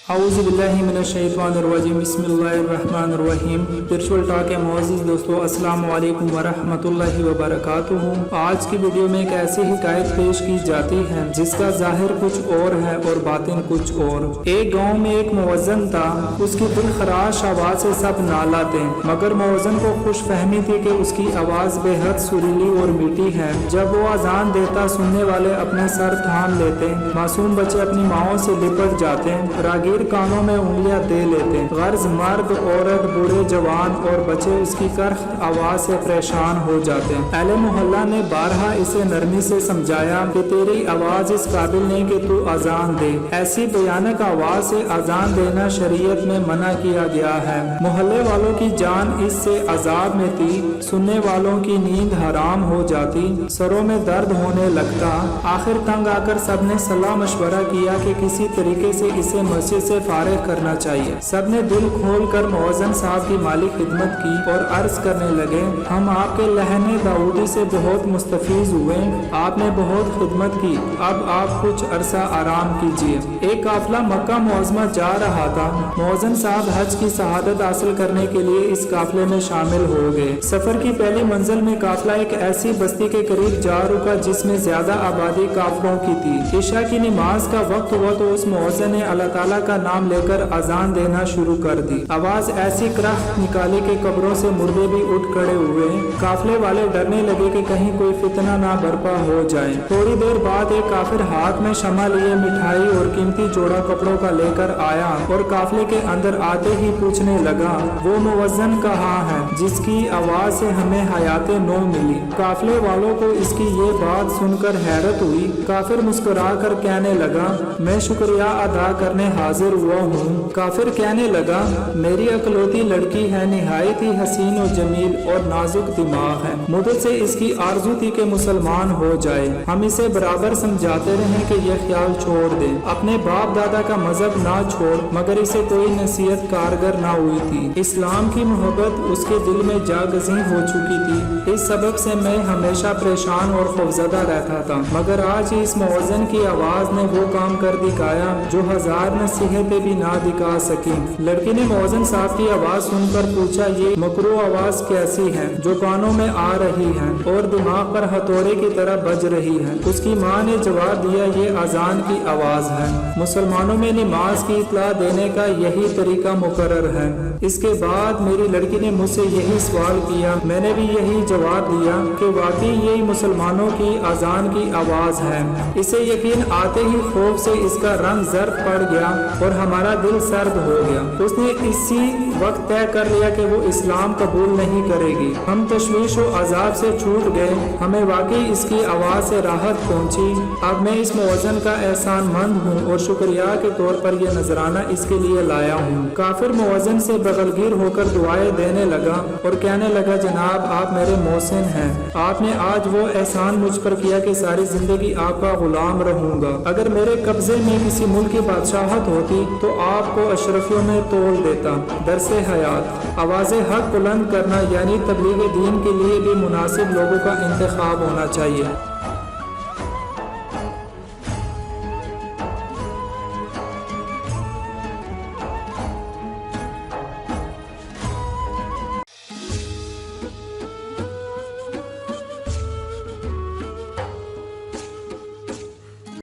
اعوذ باللہ من الشیطان الرجیم بسم اللہ الرحمن الرحیم۔ اسپرچول ٹاک کے معزز دوستو، السلام علیکم ورحمۃ اللہ وبرکاتہ۔ آج کی ویڈیو میں ایک ایسی حکایت پیش کی جاتی ہے جس کا ظاہر کچھ اور ہے اور باطن کچھ اور۔ ایک گاؤں میں ایک مؤذن تھا، اس کی دل خراش آواز سے سب نالاتے، مگر مؤذن کو خوش فہمی تھی کہ اس کی آواز بے حد سریلی اور میٹھی ہے۔ جب وہ اذان دیتا سننے والے اپنے سر تھام لیتے، معصوم بچے اپنی ماؤں سے لپٹ جاتے، راگیر کانوں میں انگلیاں دے لیتے، غرض مرد عورت بوڑھے جوان اور بچے اس کی کرخت آواز سے پریشان ہو جاتے۔ اہل محلہ نے بارہا اسے نرمی سے سمجھایا کہ تیری آواز اس قابل نہیں کہ تو اذان دے، ایسی بھیانک آواز سے اذان دینا شریعت میں منع کیا گیا ہے۔ محلے والوں کی جان اس سے عذاب میں تھی، سننے والوں کی نیند حرام ہو جاتی، سروں میں درد ہونے لگتا۔ آخر تنگ آ کر سب نے صلاح مشورہ کیا کہ کسی طریقے سے اسے مسجد سے فارغ کرنا چاہیے۔ سب نے دل کھول کر مؤذن صاحب کی مالی خدمت کی اور عرض کرنے لگے، ہم آپ کے لہن داؤدی سے بہت مستفیض ہوئے، آپ نے بہت خدمت کی، اب آپ کچھ عرصہ آرام کیجیے۔ ایک قافلہ مکہ معظمہ جا رہا تھا، مؤذن صاحب حج کی شہادت حاصل کرنے کے لیے اس قافلے میں شامل ہو گئے۔ سفر کی پہلی منزل میں قافلہ ایک ایسی بستی کے قریب جا رکا جس میں زیادہ آبادی کافروں کی تھی۔ عشاء کی نماز کا وقت ہوا تو اس مؤذن نے اللہ تعالیٰ کا نام لے کر اذان دینا شروع کر دی۔ آواز ایسی کرخت نکالی کہ قبروں سے مردے بھی اٹھ کھڑے ہوئے۔ قافلے والے ڈرنے لگے کہ کہیں کوئی فتنہ نہ برپا ہو جائے۔ تھوڑی دیر بعد ایک کافر ہاتھ میں شمع لیے مٹھائی اور قیمتی جوڑا کپڑوں کا لے کر آیا اور قافلے کے اندر آتے ہی پوچھنے لگا، وہ مؤذن کہاں ہے جس کی آواز سے ہمیں حیات نو ملی؟ قافلے والوں کو اس کی یہ بات سن کر حیرت ہوئی۔ کافر مسکرا کر کہنے لگا، میں شکریہ ادا کرنے حاضر ہوا ہوں۔ کافر کہنے لگا، میری اکلوتی لڑکی ہے، نہایت ہی حسین و جمیل اور نازک دماغ ہے، مدت سے اس کی آرزو تھی کہ مسلمان ہو جائے۔ ہم اسے برابر سمجھاتے رہے کہ یہ خیال چھوڑ دے، اپنے باپ دادا کا مذہب نہ چھوڑ، مگر اسے کوئی نصیحت کارگر نہ ہوئی تھی۔ اسلام کی محبت اس کے دل میں جاگزیں ہو چکی تھی، اس سبب سے میں ہمیشہ پریشان اور خوفزدہ رہتا تھا، مگر آج اس مؤذن کی آواز نے وہ کام کر دکھایا جو ہزار نصیحتیں بھی نہ دکھا سکیں۔ لڑکی نے مؤذن صاحب کی آواز سن کر پوچھا، یہ مکروہ آواز کیسی ہے جو کانوں میں آ رہی ہے اور دماغ پر ہتھوڑے کی طرح بج رہی ہے؟ اس کی ماں نے جواب دیا، یہ اذان کی آواز ہے، مسلمانوں میں نماز کی اطلاع دینے کا یہی طریقہ مقرر ہے۔ اس کے بعد میری لڑکی نے مجھ سے یہی سوال کیا، میں نے بھی یہی جواب دیا کہ واقعی یہی مسلمانوں کی اذان کی آواز ہے۔ اسے یقین آتے ہی خوف سے اس کا رنگ زرد پڑ گیا اور ہمارا دل سرد ہو گیا۔ اس نے اسی وقت طے کر لیا کہ وہ اسلام قبول نہیں کرے گی۔ ہم تشویش و عذاب سے چھوٹ گئے، ہمیں واقعی اس کی آواز سے راحت پہنچی۔ اب میں اس مؤذن کا احسان مند ہوں اور شکریہ کے طور پر یہ نذرانہ اس کے لیے لایا ہوں۔ کافر مؤذن سے بغلگیر ہو کر دعائیں دینے لگا اور کہنے لگا، جناب آپ میرے محسن ہیں، آپ نے آج وہ احسان مجھ پر کیا کہ ساری زندگی آپ کا غلام رہوں گا۔ اگر میرے قبضے میں کسی ملک کی بادشاہت ہوتی تو آپ کو اشرفیوں میں تول دیتا۔ درس حیات، آواز حق بلند کرنا یعنی تبلیغ دین کے لیے بھی مناسب لوگوں کا انتخاب ہونا چاہیے۔